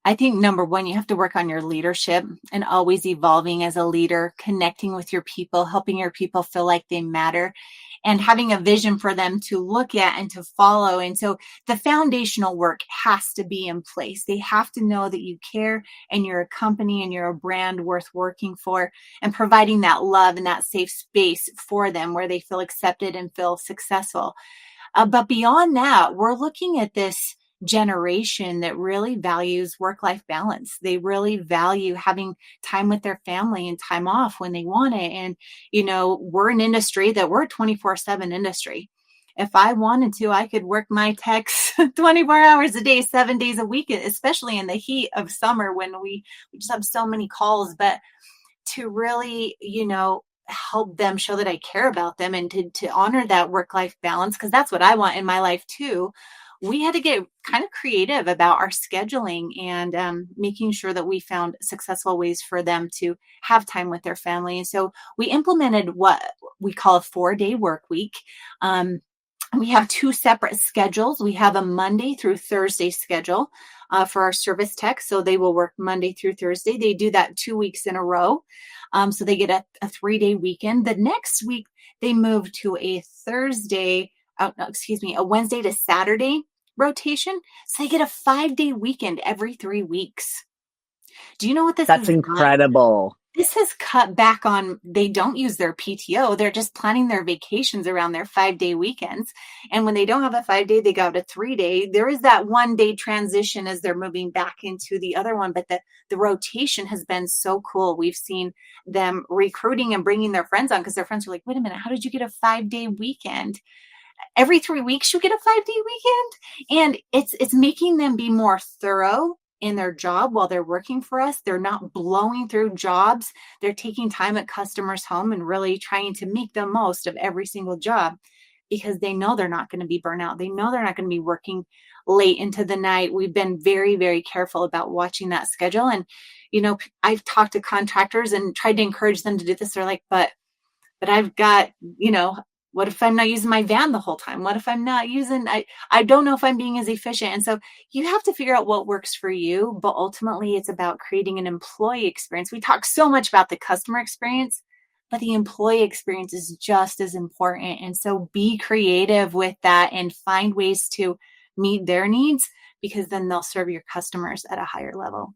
I think number one, you have to work on your leadership and always evolving as a leader, connecting with your people, helping your people feel like they matter, and having a vision for them to look at and to follow. And so the foundational work has to be in place. They have to know that you care and you're a company and you're a brand worth working for, and providing that love and that safe space for them where they feel accepted and feel successful. But beyond that, we're looking at this generation that really values work-life balance. They really value having time with their family and time off when they want it. And, we're an industry that we're a 24/7 industry. If I wanted to, I could work my techs 24 hours a day, 7 days a week, especially in the heat of summer when we just have so many calls. But to really, help them, show that I care about them, and to honor that work-life balance, because that's what I want in my life too. We had to get kind of creative about our scheduling and making sure that we found successful ways for them to have time with their family. And so we implemented what we call a 4-day work week. We have 2 separate schedules. We have a Monday through Thursday schedule for our service tech. So they will work Monday through Thursday. They do that 2 weeks in a row. So they get a 3-day weekend. The next week, they move to a Wednesday to Saturday rotation. So they get a 5-day weekend every 3 weeks. Do you know what this is? That's incredible. This has cut back on, they don't use their PTO. They're just planning their vacations around their 5-day weekends. And when they don't have a 5-day, they go to 3-day. There is that 1-day transition as they're moving back into the other one. But the rotation has been so cool. We've seen them recruiting and bringing their friends on, because their friends are like, wait a minute, how did you get a 5-day weekend? Every 3 weeks you get a 5-day weekend? And it's making them be more thorough in their job while they're working for us. They're not blowing through jobs. They're taking time at customers' home and really trying to make the most of every single job, because they know they're not going to be burnout. They know they're not going to be working late into the night. We've been very, very careful about watching that schedule. And, I've talked to contractors and tried to encourage them to do this. They're like, but I've got, what if I'm not using my van the whole time? What if I'm not I don't know if I'm being as efficient. And so you have to figure out what works for you, but ultimately it's about creating an employee experience. We talk so much about the customer experience, but the employee experience is just as important. And so be creative with that and find ways to meet their needs, because then they'll serve your customers at a higher level.